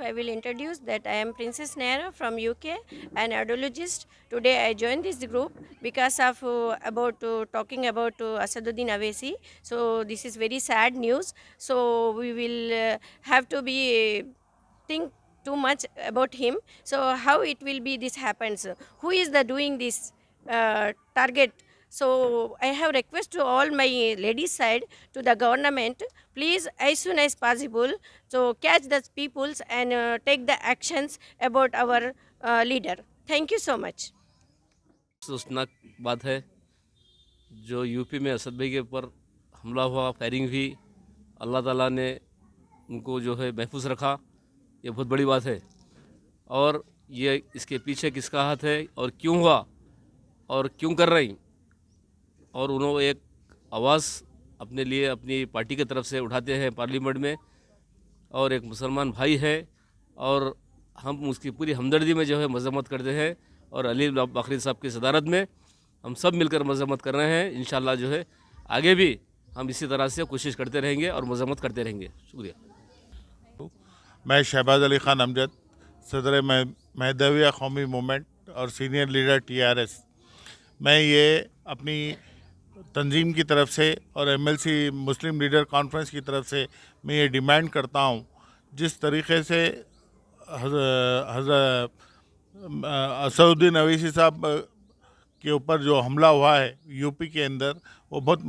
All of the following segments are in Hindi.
I will introduce that I am Princess Naira from UK, an audiologist. Today I joined this group because of about talking about Asaduddin Avesi. So this is very sad news. So we will have to be think too much about him. So how it will be this happens? Who is the doing this target? So I have request to all my ladies side to the government, please as soon as possible so catch the peoples and take the actions about our leader. Thank you so much. अफसोसनाक बात है जो यूपी में असद भाई के ऊपर हमला हुआ, फायरिंग हुई। अल्लाह ताला ने उनको जो है महफूज रखा, ये बहुत बड़ी बात है। और ये इसके पीछे किसका हाथ है और क्यों हुआ और क्यों कर रही, और उन्होंने एक आवाज़ अपने लिए अपनी पार्टी की तरफ से उठाते हैं पार्लियामेंट में, और एक मुसलमान भाई है और हम उसकी पूरी हमदर्दी में जो है मजम्मत करते हैं। और अली बाकरी साहब की सदारत में हम सब मिलकर मजम्मत कर रहे हैं। इंशाल्लाह जो है आगे भी हम इसी तरह से कोशिश करते रहेंगे और मजम्मत करते रहेंगे। शुक्रिया। मैं शहबाज अली ख़ान अमजद, सदर महदविया कौमी मूवमेंट और सीनियर लीडर TRS। मैं ये अपनी तंजीम की तरफ से और MLC मुस्लिम लीडर कॉन्फ्रेंस की तरफ से मैं ये डिमांड करता हूँ, जिस तरीके से असदुद्दीन अवैसी साहब के ऊपर जो हमला हुआ है यूपी के अंदर, वो बहुत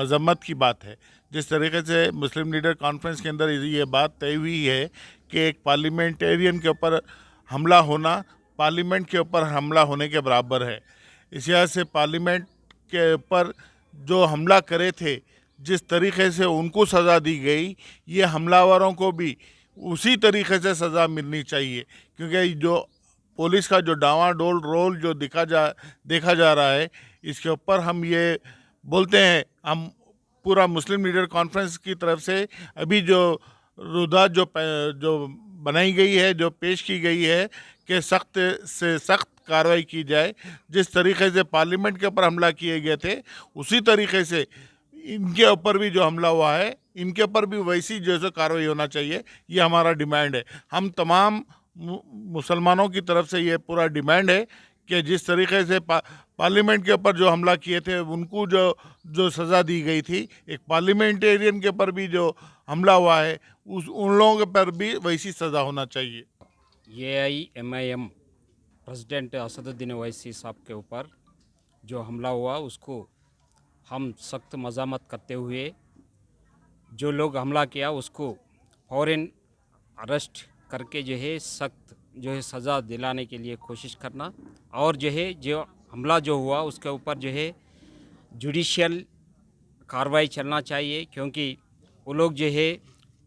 मजम्मत की बात है। जिस तरीके से मुस्लिम लीडर कॉन्फ्रेंस के अंदर ये बात तय हुई है कि एक पार्लियामेंटेरियन के ऊपर हमला होना पार्लियामेंट के ऊपर हमला होने के बराबर है। इस वजह से पार्लियामेंट के ऊपर जो हमला करे थे, जिस तरीके से उनको सज़ा दी गई, ये हमलावरों को भी उसी तरीके से सज़ा मिलनी चाहिए। क्योंकि जो पुलिस का जो डावाडोल रोल जो देखा जा रहा है, इसके ऊपर हम ये बोलते हैं, हम पूरा मुस्लिम लीडर कॉन्फ्रेंस की तरफ से अभी जो रुदा जो बनाई गई है, जो पेश की गई है कि सख्त से सख्त कार्रवाई की जाए। जिस तरीके से पार्लियामेंट के ऊपर हमला किए गए थे, उसी तरीके से इनके ऊपर भी जो हमला हुआ है, इनके ऊपर भी वैसी जैसे कार्रवाई होना चाहिए। ये हमारा डिमांड है। हम तमाम मुसलमानों की तरफ से ये पूरा डिमांड है कि जिस तरीके से पार्लियामेंट के ऊपर जो हमला किए थे, उनको जो सज़ा दी गई थी, एक पार्लियामेंटेरियन के ऊपर भी जो हमला हुआ है, उन लोगों के पर भी वैसी सज़ा होना चाहिए। AIMIM प्रेसिडेंट असदुद्दीन ओवैसी साहब के ऊपर जो हमला हुआ, उसको हम सख्त मज़ामत करते हुए जो लोग हमला किया उसको फ़ौरन अरेस्ट करके जो है सख्त जो है सज़ा दिलाने के लिए कोशिश करना, और जो हमला जो हुआ उसके ऊपर जो है जुडिशियल कार्रवाई चलना चाहिए। क्योंकि वो लोग जो है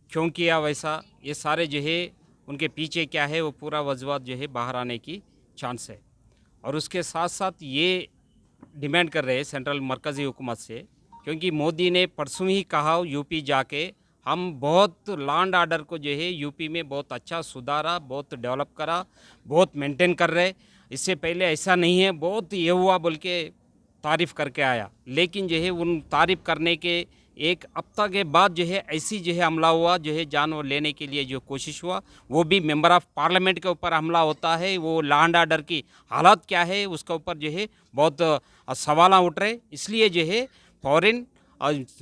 क्यों किया वैसा, ये सारे जो है उनके पीछे क्या है वो पूरा वजूहत जो है बाहर आने की चांस है। और उसके साथ साथ ये डिमांड कर रहे हैं सेंट्रल मरकज़ी हुकूमत से, क्योंकि मोदी ने परसों ही कहा यूपी जाके हम बहुत लॉ एंड आर्डर को जो है यूपी में बहुत अच्छा सुधारा, बहुत डेवलप करा, बहुत मेंटेन कर रहे। इससे पहले ऐसा नहीं है, बहुत ये हुआ बोल के तारीफ़ करके आया, लेकिन जो है उन तारीफ़ करने के एक हफ्ता के बाद जो है ऐसी जो है हमला हुआ, जो है जान लेने के लिए जो कोशिश हुआ, वो भी मेंबर ऑफ पार्लियामेंट के ऊपर हमला होता है। वो लॉ एंड आर्डर की हालत क्या है उसके ऊपर जो है बहुत सवाल उठ रहे। इसलिए जो है फ़ौरन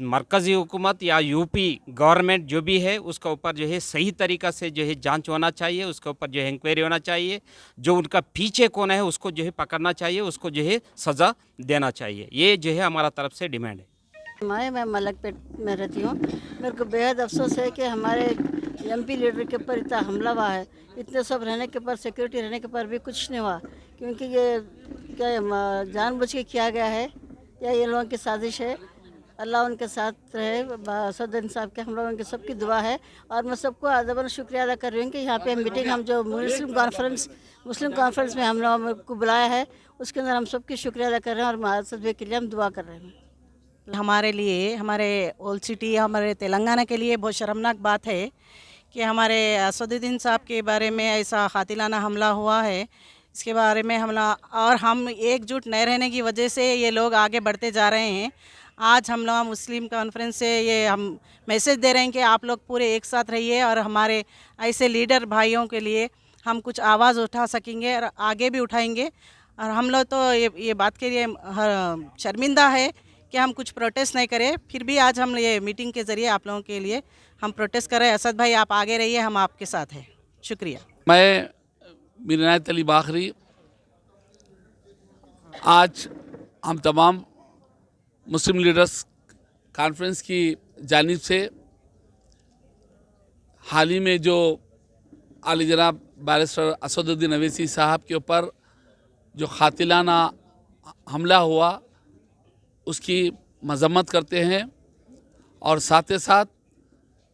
मरकज़ी हुकूमत या यूपी गवर्नमेंट जो भी है उसके ऊपर जो है सही तरीक़ा से जो है जांच होना चाहिए, उसके ऊपर जो है इंक्वायरी होना चाहिए, जो उनका पीछे कौन है उसको जो है पकड़ना चाहिए, उसको जो है सज़ा देना चाहिए। ये जो है हमारा तरफ से डिमांड है। मैं मलकपेट में रहती हूँ। मेरे को बेहद अफसोस है कि हमारे MP लीडर के ऊपर इतना हमला हुआ है। इतने सब रहने के पर, सिक्योरिटी रहने के पर भी कुछ नहीं हुआ, क्योंकि ये क्या जानबूझ के किया गया है या ये लोगों की साजिश है। अल्लाह उनके साथ रहे। असदुद्दीन साहब के हम लोगों की सबकी दुआ है। और मैं सबको अदबन शुक्रिया अदा कर रही हूँ कि यहाँ पे मीटिंग हम जो मुस्लिम कॉन्फ्रेंस में हम लोगों को बुलाया है, उसके अंदर हम सबकी शुक्रिया अदा कर रहे हैं और असद भाई के लिए हम दुआ कर रहे हैं। हमारे लिए, हमारे ओल्ड सिटी, हमारे तेलंगाना के लिए बहुत शर्मनाक बात है कि हमारे असदुद्दीन साहब के बारे में ऐसा कातिलाना हमला हुआ है। इसके बारे में हम एकजुट नहीं रहने की वजह से ये लोग आगे बढ़ते जा रहे हैं। आज हम लोग मुस्लिम कॉन्फ्रेंस से ये हम मैसेज दे रहे हैं कि आप लोग पूरे एक साथ रहिए और हमारे ऐसे लीडर भाइयों के लिए हम कुछ आवाज़ उठा सकेंगे और आगे भी उठाएंगे। और हम लोग तो ये बात के लिए शर्मिंदा है कि हम कुछ प्रोटेस्ट नहीं करें, फिर भी आज हम ये मीटिंग के ज़रिए आप लोगों के लिए हम प्रोटेस्ट करें। असद भाई आप आगे रहिए, हम आपके साथ हैं। शुक्रिया। मैं मीर इनायत अली बाखरी, आज हम तमाम मुस्लिम लीडर्स कॉन्फ्रेंस की जानिब से हाल ही में जो आली जनाब बैरिस्टर असदुद्दीन अवैसी साहब के ऊपर जो कातिलाना हमला हुआ उसकी मजम्मत करते हैं और साथ ही साथ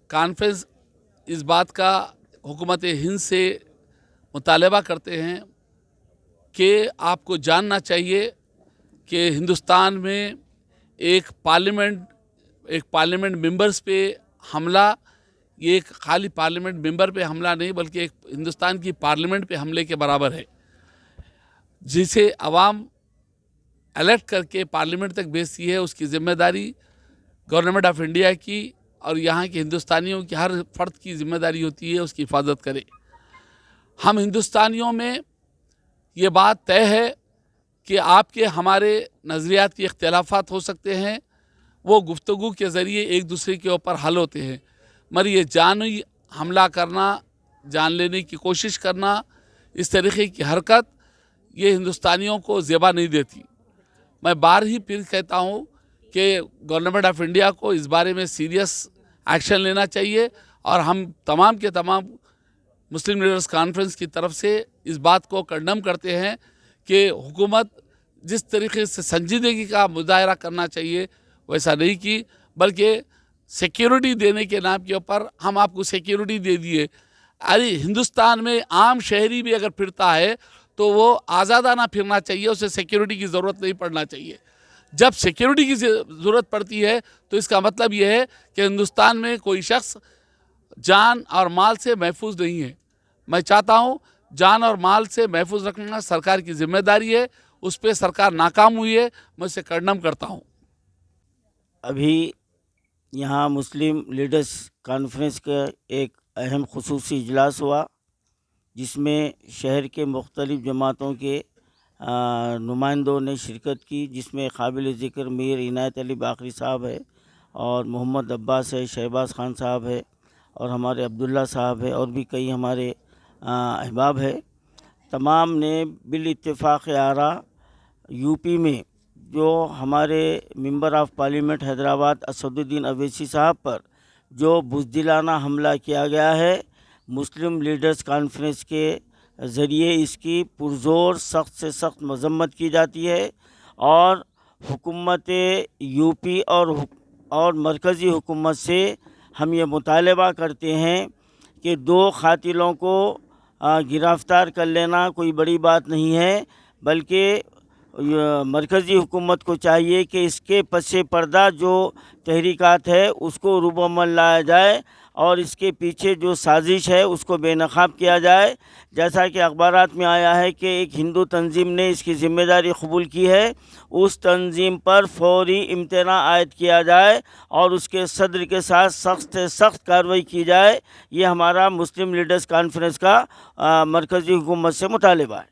कॉन्फ्रेंस इस बात का हुकूमत हिंद से मुतालबा करते हैं कि आपको जानना चाहिए कि हिंदुस्तान में एक पार्लियामेंट मेंबर्स पे हमला, ये एक खाली पार्लियामेंट मेंबर पे हमला नहीं बल्कि एक हिंदुस्तान की पार्लियामेंट पे हमले के बराबर है, जिसे अवाम अलर्ट करके पार्लियामेंट तक भेजती है। उसकी ज़िम्मेदारी गवर्नमेंट ऑफ इंडिया की और यहाँ के हिंदुस्तानियों की हर फर्द की ज़िम्मेदारी होती है उसकी हिफाजत करे। हम हिंदुस्तानियों में ये बात तय है कि आपके हमारे नज़रियाती इख्तिलाफ़ात हो सकते हैं, वो गुफ्तगू के ज़रिए एक दूसरे के ऊपर हल होते हैं, मगर ये जानी हमला करना, जान लेने की कोशिश करना, इस तरीके की हरकत ये हिंदुस्तानियों को ज़ेबा नहीं देती। मैं बार ही फिर कहता हूँ कि गवर्नमेंट ऑफ इंडिया को इस बारे में सीरियस एक्शन लेना चाहिए और हम तमाम के तमाम मुस्लिम लीडर्स कॉन्फ्रेंस की तरफ से इस बात को कंडम करते हैं कि हुकूमत जिस तरीके से संजीदगी का मुजाहरा करना चाहिए वैसा नहीं की, बल्कि सिक्योरिटी देने के नाम के ऊपर हम आपको सिक्योरिटी दे दिए। अरे हिंदुस्तान में आम शहरी भी अगर फिरता है तो वो आज़ादाना फिरना चाहिए, उसे सिक्योरिटी की ज़रूरत नहीं पड़ना चाहिए। जब सिक्योरिटी की ज़रूरत पड़ती है तो इसका मतलब यह है कि हिंदुस्तान में कोई शख्स जान और माल से महफूज नहीं है। मैं चाहता हूँ जान और माल से महफूज रखना सरकार की जिम्मेदारी है, उस पर सरकार नाकाम हुई है, मैं इसे कंडम करता हूँ। अभी यहाँ मुस्लिम लीडर्स कॉन्फ्रेंस का एक अहम खुसूसी इजलास हुआ जिसमें शहर के मुख्तलिफ़ जमातों के नुमाइंदों ने शिरकत की, जिसमें काबिल ज़िक्र मीर इनायत अली बाखरी साहब है और मोहम्मद अब्बास है, शहबाज खान साहब है और हमारे अब्दुल्ला साहब है और भी कई हमारे अहबाब है। तमाम ने बिल इत्तेफाक आरा यूपी में जो हमारे member of parliament Hyderabad Asaduddin Owaisi साहब पर जो बुज़दिलाना हमला किया गया है, मुस्लिम लीडर्स कॉन्फ्रेंस के ज़रिए इसकी पुरज़ोर सख्त से सख्त मजम्मत की जाती है और हुकूमत यूपी और मरकज़ी हुकूमत से हम ये मुतालबा करते हैं कि दो कातिलों को गिरफ़्तार कर लेना कोई बड़ी बात नहीं है, बल्कि मरकज़ी हुकूमत को चाहिए कि इसके पसे पर्दा जो तहरीकात है उसको रूबमल लाया जाए और इसके पीछे जो साजिश है उसको बेनकाब किया जाए। जैसा कि अखबारात में आया है कि एक हिंदू तंजीम ने इसकी ज़िम्मेदारी कबूल की है, उस तंजीम पर फौरी इम्तना आयद किया जाए और उसके सदर के साथ सख्त से सख्त कार्रवाई की जाए। ये हमारा मुस्लिम लीडर्स कॉन्फ्रेंस का मरकज़ी हुकूमत से मुतालबा है।